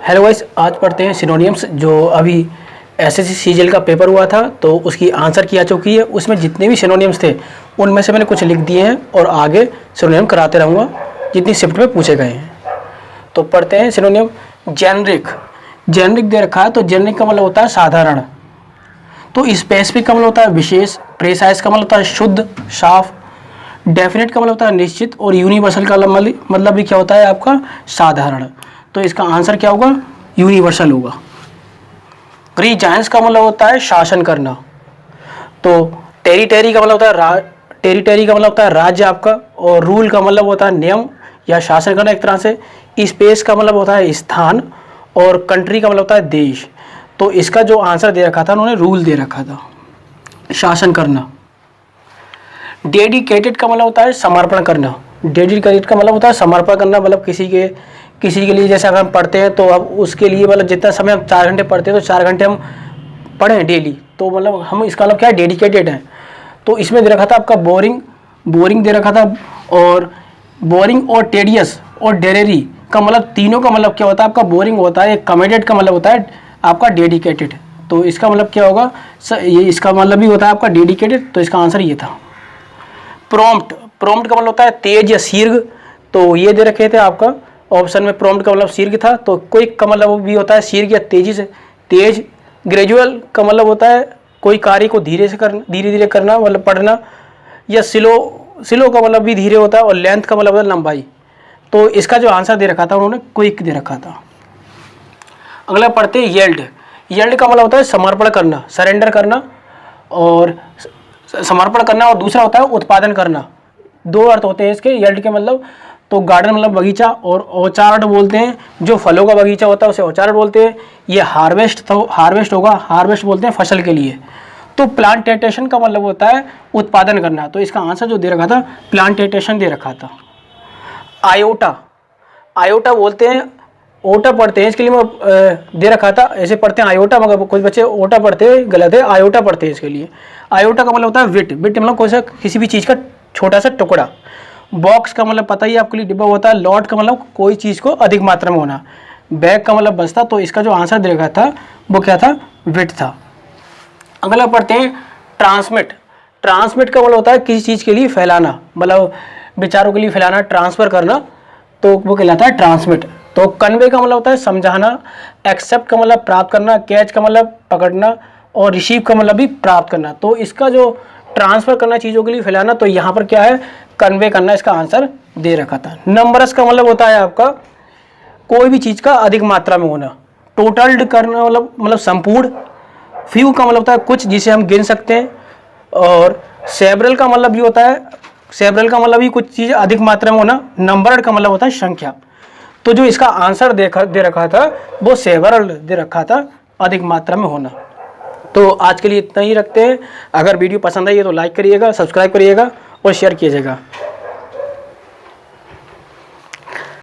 Hello guys, आज पढ़ते हैं सिनोनिम्स। जो अभी एसएससी सीजीएल का पेपर हुआ था तो उसकी आंसर की आ चुकी है। उसमें जितने भी सिनोनिम्स थे उनमें से मैंने कुछ लिख दिए हैं और आगे सिनोनिम कराते रहूँगा जितनी शिफ्ट में पूछे गए हैं। तो पढ़ते हैं सिनोनिम। जेनरिक, जेनरिक दे रखा है तो जेनरिक का मतलब होता है साधारण। तो स्पेसिफिक का मतलब होता है विशेष। प्रेसाइज का मतलब होता है शुद्ध, साफ। डेफिनेट का मतलब होता है निश्चित। और यूनिवर्सल का मतलब भी क्या होता है आपका, साधारण। तो इसका आंसर क्या होगा, यूनिवर्सल होगा। रीजाइंस का मतलब होता है शासन करना। तो टेरिटरी का मतलब होता है टेरिटरी का मतलब होता है राज्य आपका। और रूल का मतलब होता है नियम या शासन करना एक तरह से। स्पेस का मतलब होता है स्थान। और कंट्री का मतलब होता है देश। तो इसका जो आंसर दे रखा था उन्होंने रूल दे रखा था, शासन करना। डेडिकेटेड का मतलब होता है समर्पण करना। डेडिकेटेड का मतलब होता है समर्पण करना, मतलब किसी के लिए। जैसे अगर हम पढ़ते हैं तो अब उसके लिए मतलब जितना समय हम 4 घंटे पढ़ते हैं तो 4 घंटे हम पढ़ें डेली, तो मतलब हम इसका मतलब क्या है, डेडिकेटेड हैं। तो इसमें दे रखा था आपका बोरिंग दे रखा था। और बोरिंग और टेडियस और डेरेरी का मतलब, तीनों का मतलब क्या होता है आपका, बोरिंग होता है, कमिटेड का मतलब होता है आपका डेडिकेटेड। तो इसका मतलब क्या होगा, ये इसका मतलब भी होता है आपका डेडिकेटेड। तो इसका आंसर ये था। प्रॉम्प्ट का मतलब होता है तेज या शीघ्र। तो ये दे रखे थे आपका ऑप्शन में, प्रॉम्प्ट का मतलब शीघ्र था। तो क्विक का मतलब भी होता है शीघ्र या तेजी से, तेज। ग्रेजुअल का मतलब होता है कोई कार्य को धीरे धीरे करना, मतलब पढ़ना। या स्लो का मतलब भी धीरे होता है। और लेंथ का मतलब होता है लंबाई। तो इसका जो आंसर दे रखा था उन्होंने क्विक दे रखा था। अगला पढ़ते हैं यील्ड का मतलब होता है समर्पण करना, सरेंडर करना। और समर्पण करना, और दूसरा होता है उत्पादन करना। दो अर्थ होते हैं इसके यील्ड के मतलब। तो गार्डन मतलब बगीचा, और ऑर्चार्ड बोलते हैं जो फलों का बगीचा होता है उसे ऑर्चार्ड बोलते हैं। ये हार्वेस्ट होगा, हार्वेस्ट बोलते हैं फसल के लिए। तो प्लांटेशन का मतलब होता है उत्पादन करना। तो इसका आंसर जो दे रखा था प्लांटेशन दे रखा था। आयोटा बोलते हैं, ओटा पढ़ते हैं इसके लिए दे रखा था, ऐसे पढ़ते हैं आयोटा, मगर कुछ बच्चे ओटा पढ़ते हैं, गलत है, आयोटा पढ़ते हैं इसके लिए। आयोटा का मतलब होता है विट मतलब किसी भी चीज़ का छोटा सा टुकड़ा। बॉक्स का मतलब पता ही आपके लिए डिब्बा होता है। लॉट का मतलब कोई चीज़ को अधिक मात्रा में होना। बैग का मतलब बस्ता। तो इसका जो आंसर दे रखा था वो क्या था, विट था। अगला पढ़ते हैं ट्रांसमिट का मतलब होता है किसी चीज़ के लिए फैलाना, मतलब विचारों के लिए फैलाना, ट्रांसफ़र करना। तो वो कहलाता है ट्रांसमिट। तो कन्वे का मतलब होता है समझाना। एक्सेप्ट का मतलब प्राप्त करना। कैच का मतलब पकड़ना। और रिसीव का मतलब भी प्राप्त करना। तो इसका जो ट्रांसफ़र करना, चीज़ों के लिए फैलाना, तो यहाँ पर क्या है, कन्वे करना, इसका आंसर दे रखा था। नंबरस का मतलब होता है आपका कोई भी चीज़ का अधिक मात्रा में होना। टोटल्ड करना मतलब संपूर्ण। फ्यू का मतलब होता है कुछ जिसे हम गिन सकते हैं। और सेवरल का मतलब भी होता है, सेवरल का मतलब भी कुछ चीज़ अधिक मात्रा में होना। नंबर्ड का मतलब होता है संख्या। तो जो इसका आंसर दे रखा था वो सेवरल दे रखा था, अधिक मात्रा में होना। तो आज के लिए इतना ही रखते हैं। अगर वीडियो पसंद आई है तो लाइक करिएगा, सब्सक्राइब करिएगा और शेयर कीजिएगा।